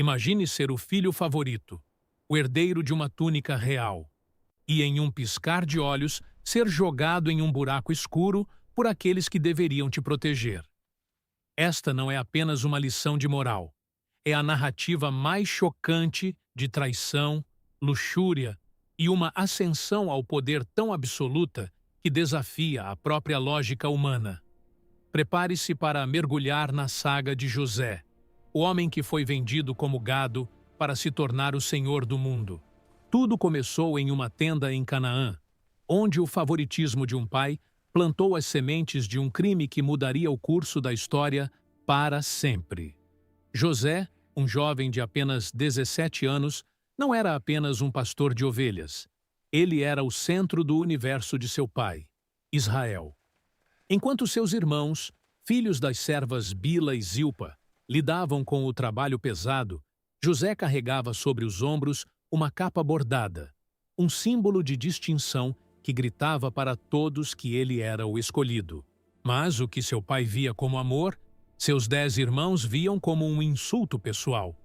Imagine ser o filho favorito, o herdeiro de uma túnica real, e em um piscar de olhos ser jogado em um buraco escuro por aqueles que deveriam te proteger. Esta não é apenas uma lição de moral, é a narrativa mais chocante de traição, luxúria e uma ascensão ao poder tão absoluta que desafia a própria lógica humana. Prepare-se para mergulhar na saga de José, o homem que foi vendido como gado para se tornar o senhor do mundo. Tudo começou em uma tenda em Canaã, onde o favoritismo de um pai plantou as sementes de um crime que mudaria o curso da história para sempre. José, um jovem de apenas 17 anos, não era apenas um pastor de ovelhas. Ele era o centro do universo de seu pai, Israel. Enquanto seus irmãos, filhos das servas Bila e Zilpa, lidavam com o trabalho pesado, José carregava sobre os ombros uma capa bordada, um símbolo de distinção que gritava para todos que ele era o escolhido. Mas o que seu pai via como amor, seus 10 irmãos viam como um insulto pessoal.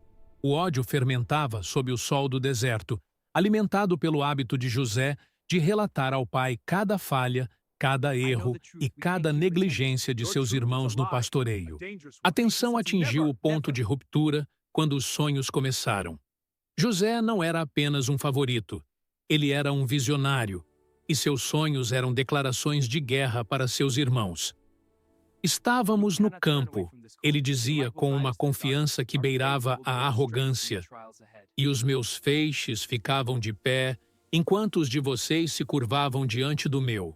O ódio fermentava sob o sol do deserto, alimentado pelo hábito de José de relatar ao pai cada falha, cada erro e cada negligência de seus irmãos no pastoreio. A tensão atingiu o ponto de ruptura quando os sonhos começaram. José não era apenas um favorito, ele era um visionário, e seus sonhos eram declarações de guerra para seus irmãos. Estávamos no campo, ele dizia com uma confiança que beirava a arrogância, e os meus feixes ficavam de pé, enquanto os de vocês se curvavam diante do meu.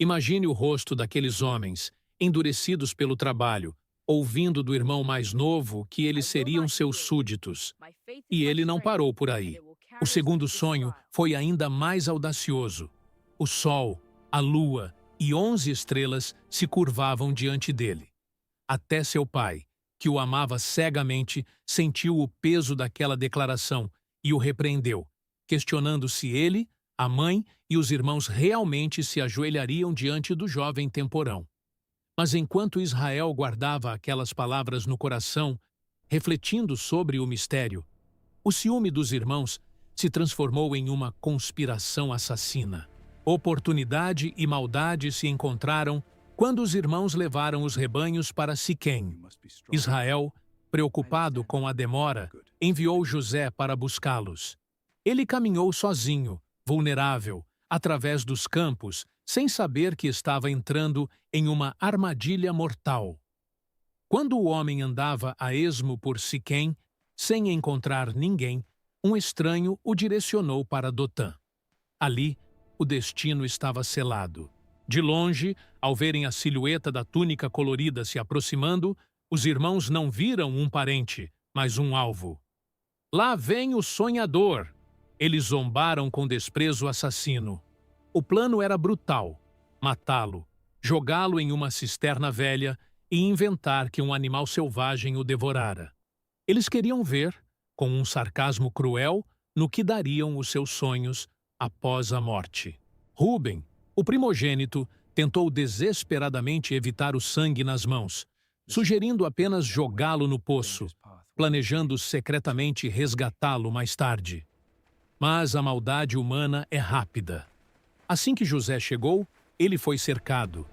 Imagine o rosto daqueles homens, endurecidos pelo trabalho, ouvindo do irmão mais novo que eles seriam seus súditos. E ele não parou por aí. O segundo sonho foi ainda mais audacioso. O sol, a lua e 11 estrelas se curvavam diante dele. Até seu pai, que o amava cegamente, sentiu o peso daquela declaração e o repreendeu, questionando se ele, a mãe e os irmãos realmente se ajoelhariam diante do jovem temporão. Mas enquanto Israel guardava aquelas palavras no coração, refletindo sobre o mistério, o ciúme dos irmãos se transformou em uma conspiração assassina. Oportunidade e maldade se encontraram quando os irmãos levaram os rebanhos para Siquém. Israel, preocupado com a demora, enviou José para buscá-los. Ele caminhou sozinho, vulnerável, através dos campos, sem saber que estava entrando em uma armadilha mortal. Quando o homem andava a esmo por Siquém, sem encontrar ninguém, um estranho o direcionou para Dotã. Ali, o destino estava selado. De longe, ao verem a silhueta da túnica colorida se aproximando, os irmãos não viram um parente, mas um alvo. Lá vem o sonhador! Eles zombaram com desprezo assassino. O plano era brutal: matá-lo, jogá-lo em uma cisterna velha e inventar que um animal selvagem o devorara. Eles queriam ver, com um sarcasmo cruel, no que dariam os seus sonhos após a morte. Rúben, o primogênito, tentou desesperadamente evitar o sangue nas mãos, sugerindo apenas jogá-lo no poço, planejando secretamente resgatá-lo mais tarde. Mas a maldade humana é rápida. Assim que José chegou, ele foi cercado.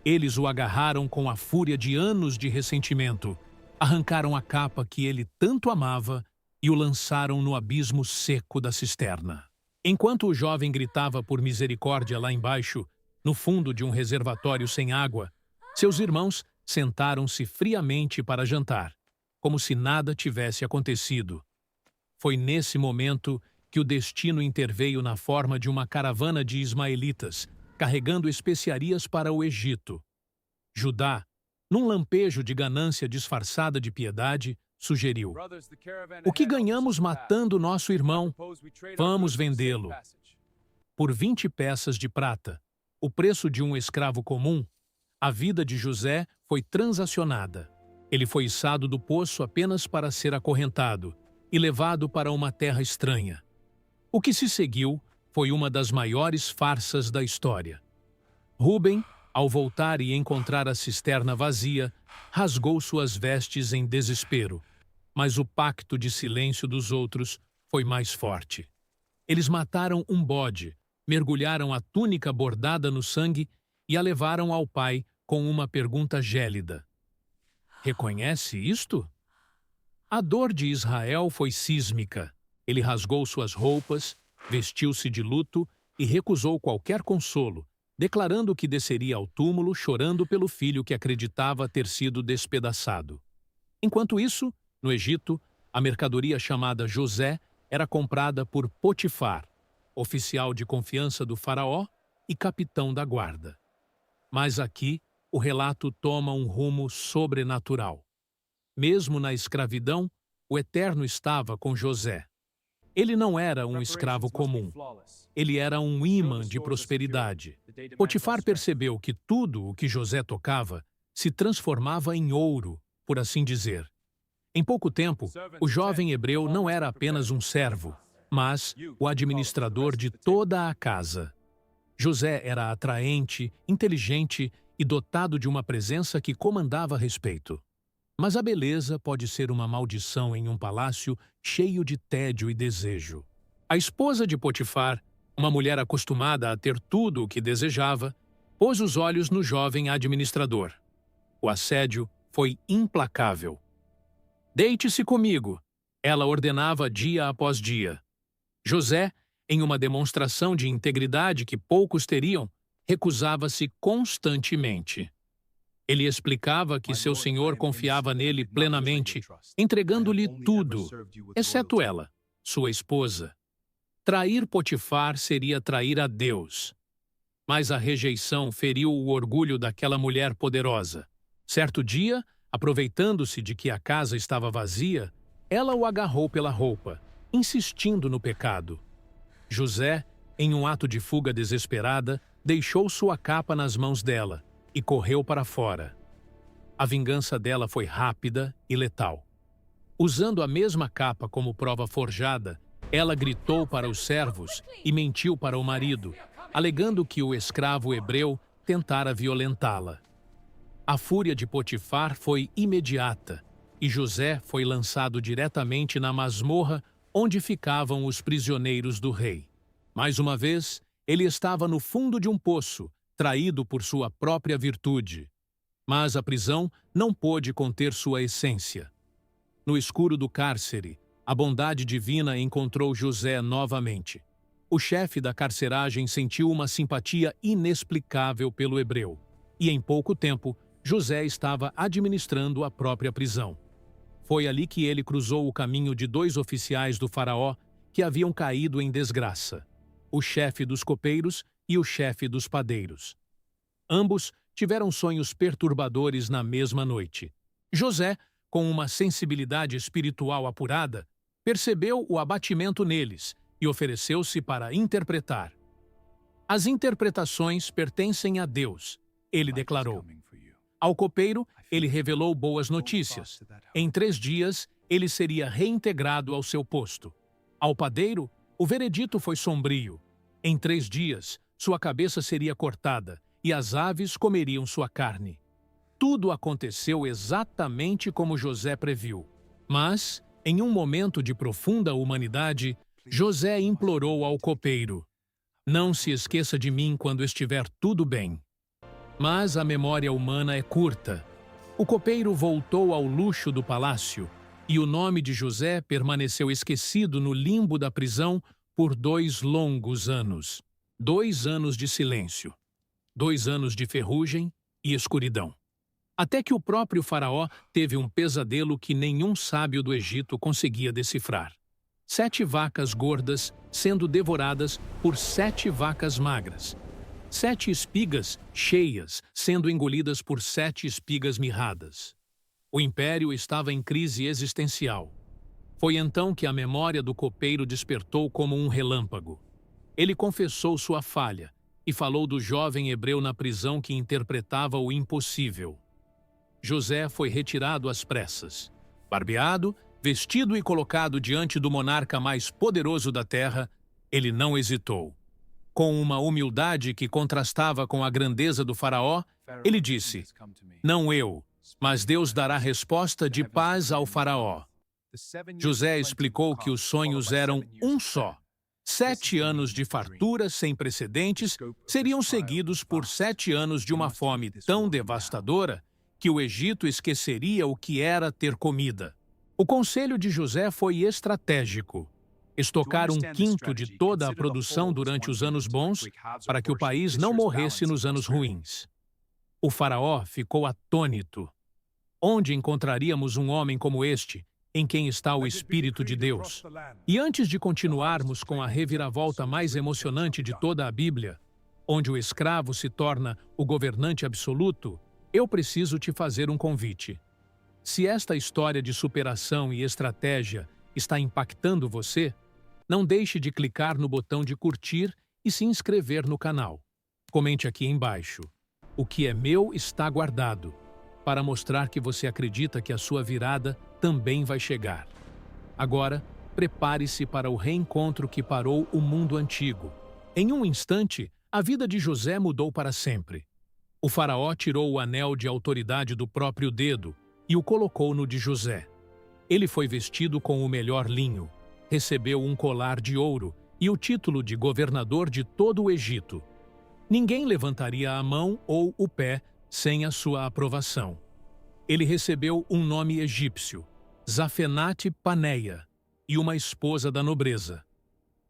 Eles o agarraram com a fúria de anos de ressentimento, arrancaram a capa que ele tanto amava e o lançaram no abismo seco da cisterna. Enquanto o jovem gritava por misericórdia lá embaixo, no fundo de um reservatório sem água, seus irmãos sentaram-se friamente para jantar, como se nada tivesse acontecido. Foi nesse momento que o destino interveio na forma de uma caravana de ismaelitas, carregando especiarias para o Egito. Judá, num lampejo de ganância disfarçada de piedade, sugeriu: "O que ganhamos matando nosso irmão? Vamos vendê-lo." Por 20 peças de prata, o preço de um escravo comum, a vida de José foi transacionada. Ele foi içado do poço apenas para ser acorrentado e levado para uma terra estranha. O que se seguiu foi uma das maiores farsas da história. Rúben, ao voltar e encontrar a cisterna vazia, rasgou suas vestes em desespero. Mas o pacto de silêncio dos outros foi mais forte. Eles mataram um bode, mergulharam a túnica bordada no sangue e a levaram ao pai com uma pergunta gélida. Reconhece isto? A dor de Israel foi sísmica. Ele rasgou suas roupas, vestiu-se de luto e recusou qualquer consolo, declarando que desceria ao túmulo chorando pelo filho que acreditava ter sido despedaçado. Enquanto isso, no Egito, a mercadoria chamada José era comprada por Potifar, oficial de confiança do faraó e capitão da guarda. Mas aqui, o relato toma um rumo sobrenatural. Mesmo na escravidão, o Eterno estava com José. Ele não era um escravo comum. Ele era um ímã de prosperidade. Potifar percebeu que tudo o que José tocava se transformava em ouro, por assim dizer. Em pouco tempo, o jovem hebreu não era apenas um servo, mas o administrador de toda a casa. José era atraente, inteligente e dotado de uma presença que comandava respeito. Mas a beleza pode ser uma maldição em um palácio cheio de tédio e desejo. A esposa de Potifar, uma mulher acostumada a ter tudo o que desejava, pôs os olhos no jovem administrador. O assédio foi implacável. Deite-se comigo, ela ordenava dia após dia. José, em uma demonstração de integridade que poucos teriam, recusava-se constantemente. Ele explicava que seu senhor confiava nele plenamente, entregando-lhe tudo, exceto ela, sua esposa. Trair Potifar seria trair a Deus. Mas a rejeição feriu o orgulho daquela mulher poderosa. Certo dia, aproveitando-se de que a casa estava vazia, ela o agarrou pela roupa, insistindo no pecado. José, em um ato de fuga desesperada, deixou sua capa nas mãos dela e correu para fora. A vingança dela foi rápida e letal. Usando a mesma capa como prova forjada, ela gritou para os servos e mentiu para o marido, alegando que o escravo hebreu tentara violentá-la. A fúria de Potifar foi imediata e José foi lançado diretamente na masmorra onde ficavam os prisioneiros do rei. Mais uma vez, ele estava no fundo de um poço, traído por sua própria virtude. Mas a prisão não pôde conter sua essência. No escuro do cárcere, a bondade divina encontrou José novamente. O chefe da carceragem sentiu uma simpatia inexplicável pelo hebreu, e em pouco tempo, José estava administrando a própria prisão. Foi ali que ele cruzou o caminho de 2 oficiais do faraó que haviam caído em desgraça, o chefe dos copeiros e o chefe dos padeiros. Ambos tiveram sonhos perturbadores na mesma noite. José, com uma sensibilidade espiritual apurada, percebeu o abatimento neles e ofereceu-se para interpretar. As interpretações pertencem a Deus, ele declarou. Ao copeiro, ele revelou boas notícias. Em 3 dias, ele seria reintegrado ao seu posto. Ao padeiro, o veredito foi sombrio. Em 3 dias, sua cabeça seria cortada e as aves comeriam sua carne. Tudo aconteceu exatamente como José previu. Mas, em um momento de profunda humanidade, José implorou ao copeiro: "Não se esqueça de mim quando estiver tudo bem." Mas a memória humana é curta. O copeiro voltou ao luxo do palácio e o nome de José permaneceu esquecido no limbo da prisão por 2 longos anos. 2 anos de silêncio. 2 anos de ferrugem e escuridão. Até que o próprio faraó teve um pesadelo que nenhum sábio do Egito conseguia decifrar. 7 vacas gordas sendo devoradas por 7 vacas magras. 7 espigas cheias sendo engolidas por 7 espigas mirradas. O império estava em crise existencial. Foi então que a memória do copeiro despertou como um relâmpago. Ele confessou sua falha e falou do jovem hebreu na prisão que interpretava o impossível. José foi retirado às pressas. Barbeado, vestido e colocado diante do monarca mais poderoso da terra, ele não hesitou. Com uma humildade que contrastava com a grandeza do faraó, ele disse: "Não eu, mas Deus dará resposta de paz ao faraó." José explicou que os sonhos eram um só. 7 anos de fartura sem precedentes seriam seguidos por 7 anos de uma fome tão devastadora que o Egito esqueceria o que era ter comida. O conselho de José foi estratégico: estocar 1/5 de toda a produção durante os anos bons para que o país não morresse nos anos ruins. O faraó ficou atônito. Onde encontraríamos um homem como este, em quem está o Espírito de Deus? E antes de continuarmos com a reviravolta mais emocionante de toda a Bíblia, onde o escravo se torna o governante absoluto, eu preciso te fazer um convite. Se esta história de superação e estratégia está impactando você, não deixe de clicar no botão de curtir e se inscrever no canal. Comente aqui embaixo: o que é meu está guardado, para mostrar que você acredita que a sua virada também vai chegar. Agora, prepare-se para o reencontro que parou o mundo antigo. Em um instante, a vida de José mudou para sempre. O faraó tirou o anel de autoridade do próprio dedo e o colocou no de José. Ele foi vestido com o melhor linho, recebeu um colar de ouro e o título de governador de todo o Egito. Ninguém levantaria a mão ou o pé sem a sua aprovação. Ele recebeu um nome egípcio, Zafenate-Paneia, e uma esposa da nobreza.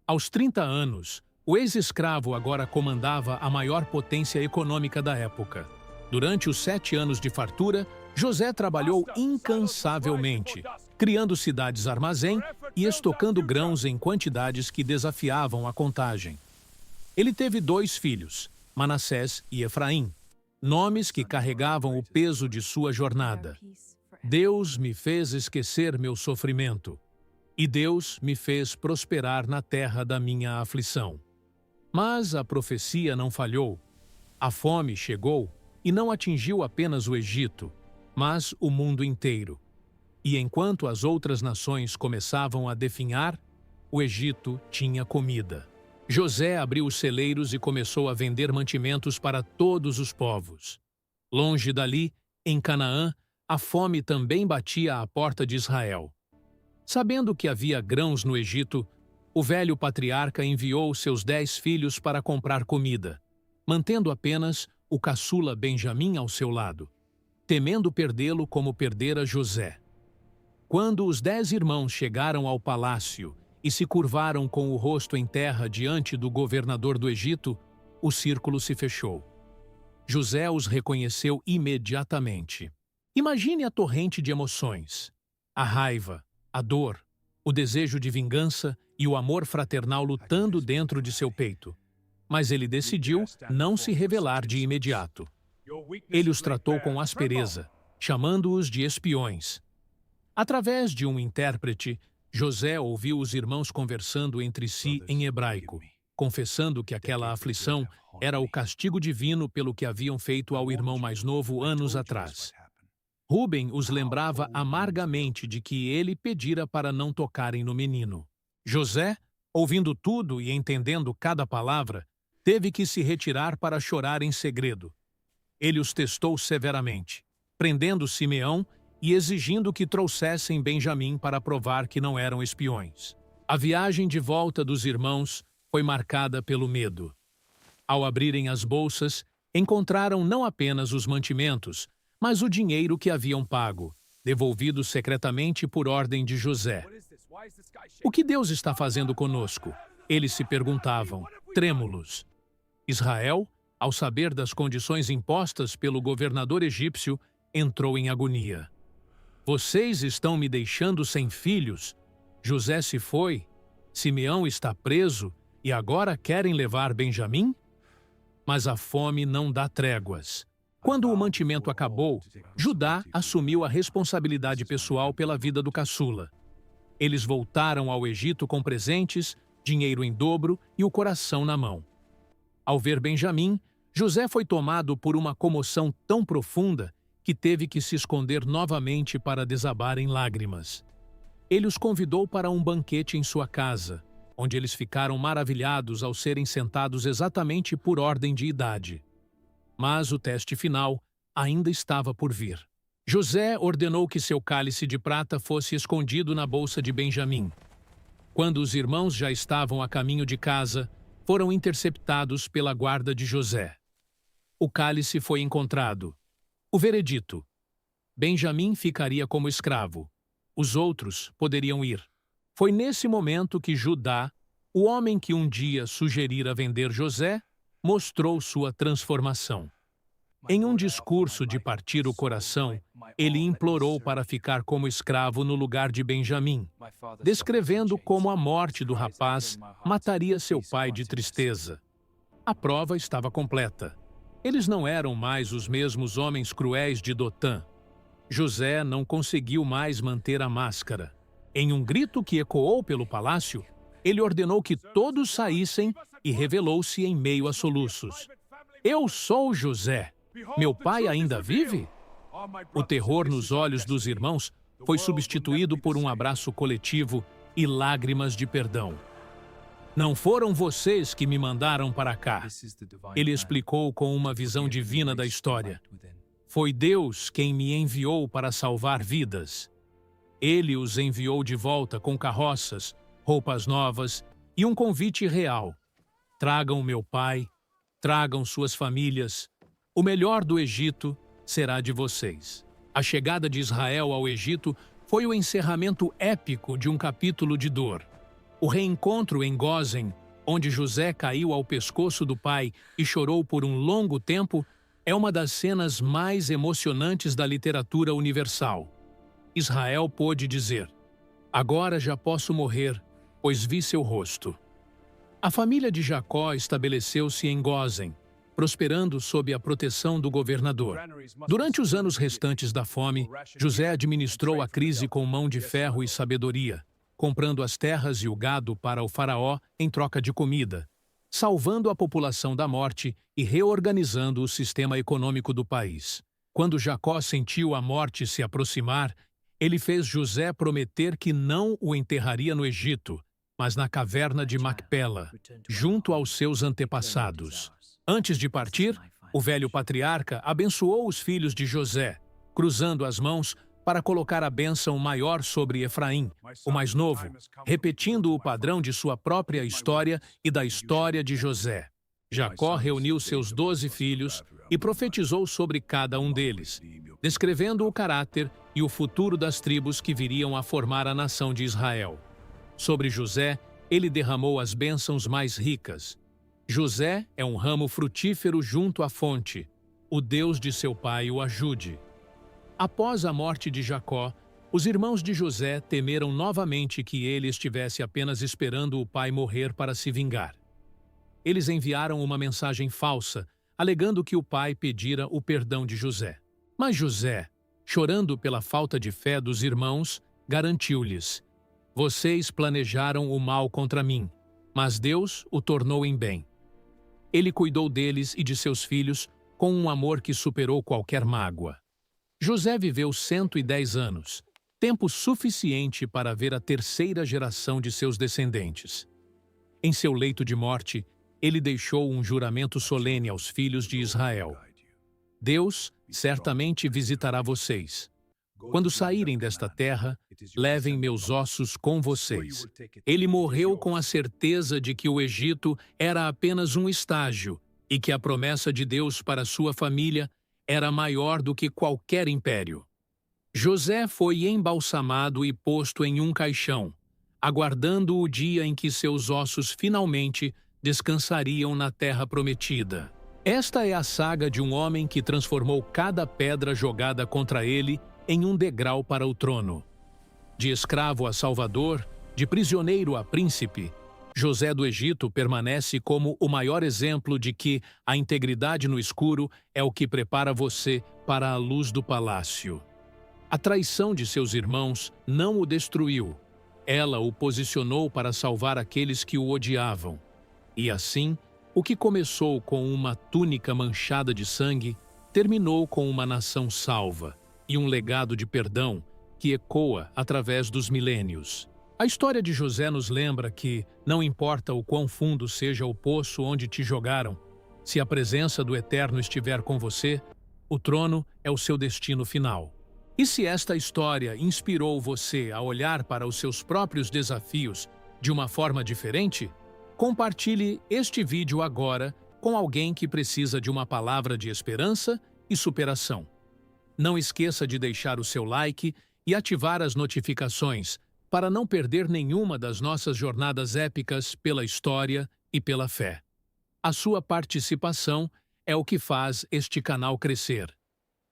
Aos 30 anos, o ex-escravo agora comandava a maior potência econômica da época. Durante os 7 anos de fartura, José trabalhou incansavelmente, criando cidades-armazém e estocando grãos em quantidades que desafiavam a contagem. Ele teve 2 filhos, Manassés e Efraim, nomes que carregavam o peso de sua jornada. Deus me fez esquecer meu sofrimento, e Deus me fez prosperar na terra da minha aflição. Mas a profecia não falhou. A fome chegou e não atingiu apenas o Egito, mas o mundo inteiro. E enquanto as outras nações começavam a definhar, o Egito tinha comida. José abriu os celeiros e começou a vender mantimentos para todos os povos. Longe dali, em Canaã, a fome também batia à porta de Israel. Sabendo que havia grãos no Egito, o velho patriarca enviou seus 10 filhos para comprar comida, mantendo apenas o caçula Benjamim ao seu lado, temendo perdê-lo como perdera José. Quando os 10 irmãos chegaram ao palácio e se curvaram com o rosto em terra diante do governador do Egito, o círculo se fechou. José os reconheceu imediatamente. Imagine a torrente de emoções: a raiva, a dor, o desejo de vingança e o amor fraternal lutando dentro de seu peito. Mas ele decidiu não se revelar de imediato. Ele os tratou com aspereza, chamando-os de espiões. Através de um intérprete, José ouviu os irmãos conversando entre si em hebraico, confessando que aquela aflição era o castigo divino pelo que haviam feito ao irmão mais novo anos atrás. Rúben os lembrava amargamente de que ele pedira para não tocarem no menino. José, ouvindo tudo e entendendo cada palavra, teve que se retirar para chorar em segredo. Ele os testou severamente, prendendo Simeão e exigindo que trouxessem Benjamim para provar que não eram espiões. A viagem de volta dos irmãos foi marcada pelo medo. Ao abrirem as bolsas, encontraram não apenas os mantimentos, mas o dinheiro que haviam pago, devolvido secretamente por ordem de José. O que Deus está fazendo conosco? Eles se perguntavam, trêmulos. Israel, ao saber das condições impostas pelo governador egípcio, entrou em agonia. Vocês estão me deixando sem filhos? José se foi, Simeão está preso e agora querem levar Benjamim? Mas a fome não dá tréguas. Quando o mantimento acabou, Judá assumiu a responsabilidade pessoal pela vida do caçula. Eles voltaram ao Egito com presentes, dinheiro em dobro e o coração na mão. Ao ver Benjamim, José foi tomado por uma comoção tão profunda que teve que se esconder novamente para desabar em lágrimas. Ele os convidou para um banquete em sua casa, onde eles ficaram maravilhados ao serem sentados exatamente por ordem de idade. Mas o teste final ainda estava por vir. José ordenou que seu cálice de prata fosse escondido na bolsa de Benjamim. Quando os irmãos já estavam a caminho de casa, foram interceptados pela guarda de José. O cálice foi encontrado. O veredito: Benjamim ficaria como escravo. Os outros poderiam ir. Foi nesse momento que Judá, o homem que um dia sugerira vender José, mostrou sua transformação. Em um discurso de partir o coração, ele implorou para ficar como escravo no lugar de Benjamim, descrevendo como a morte do rapaz mataria seu pai de tristeza. A prova estava completa. Eles não eram mais os mesmos homens cruéis de Dotã. José não conseguiu mais manter a máscara. Em um grito que ecoou pelo palácio, ele ordenou que todos saíssem e revelou-se em meio a soluços. Eu sou José. Meu pai ainda vive? O terror nos olhos dos irmãos foi substituído por um abraço coletivo e lágrimas de perdão. Não foram vocês que me mandaram para cá. Ele explicou com uma visão divina da história. Foi Deus quem me enviou para salvar vidas. Ele os enviou de volta com carroças, roupas novas e um convite real. Tragam meu pai, tragam suas famílias. O melhor do Egito será de vocês. A chegada de Israel ao Egito foi o encerramento épico de um capítulo de dor. O reencontro em Gósen, onde José caiu ao pescoço do pai e chorou por um longo tempo, é uma das cenas mais emocionantes da literatura universal. Israel pôde dizer: agora já posso morrer, pois vi seu rosto. A família de Jacó estabeleceu-se em Gósen, prosperando sob a proteção do governador. Durante os anos restantes da fome, José administrou a crise com mão de ferro e sabedoria, comprando as terras e o gado para o faraó em troca de comida, salvando a população da morte e reorganizando o sistema econômico do país. Quando Jacó sentiu a morte se aproximar, ele fez José prometer que não o enterraria no Egito, mas na caverna de Macpela, junto aos seus antepassados. Antes de partir, o velho patriarca abençoou os filhos de José, cruzando as mãos para colocar a bênção maior sobre Efraim, o mais novo, repetindo o padrão de sua própria história e da história de José. Jacó reuniu seus 12 filhos e profetizou sobre cada um deles, descrevendo o caráter e o futuro das tribos que viriam a formar a nação de Israel. Sobre José, ele derramou as bênçãos mais ricas. José é um ramo frutífero junto à fonte. O Deus de seu pai o ajude. Após a morte de Jacó, os irmãos de José temeram novamente que ele estivesse apenas esperando o pai morrer para se vingar. Eles enviaram uma mensagem falsa, alegando que o pai pedira o perdão de José. Mas José, chorando pela falta de fé dos irmãos, garantiu-lhes: vocês planejaram o mal contra mim, mas Deus o tornou em bem. Ele cuidou deles e de seus filhos com um amor que superou qualquer mágoa. José viveu 110 anos, tempo suficiente para ver a terceira geração de seus descendentes. Em seu leito de morte, ele deixou um juramento solene aos filhos de Israel: Deus certamente visitará vocês. Quando saírem desta terra, levem meus ossos com vocês. Ele morreu com a certeza de que o Egito era apenas um estágio e que a promessa de Deus para sua família era maior do que qualquer império. José foi embalsamado e posto em um caixão, aguardando o dia em que seus ossos finalmente descansariam na terra prometida. Esta é a saga de um homem que transformou cada pedra jogada contra ele em um degrau para o trono. De escravo a salvador, de prisioneiro a príncipe, José do Egito permanece como o maior exemplo de que a integridade no escuro é o que prepara você para a luz do palácio. A traição de seus irmãos não o destruiu. Ela o posicionou para salvar aqueles que o odiavam. E assim, o que começou com uma túnica manchada de sangue, terminou com uma nação salva e um legado de perdão que ecoa através dos milênios. A história de José nos lembra que, não importa o quão fundo seja o poço onde te jogaram, se a presença do Eterno estiver com você, o trono é o seu destino final. E se esta história inspirou você a olhar para os seus próprios desafios de uma forma diferente, compartilhe este vídeo agora com alguém que precisa de uma palavra de esperança e superação. Não esqueça de deixar o seu like e ativar as notificações para não perder nenhuma das nossas jornadas épicas pela história e pela fé. A sua participação é o que faz este canal crescer.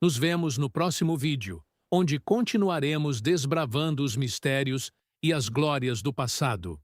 Nos vemos no próximo vídeo, onde continuaremos desbravando os mistérios e as glórias do passado.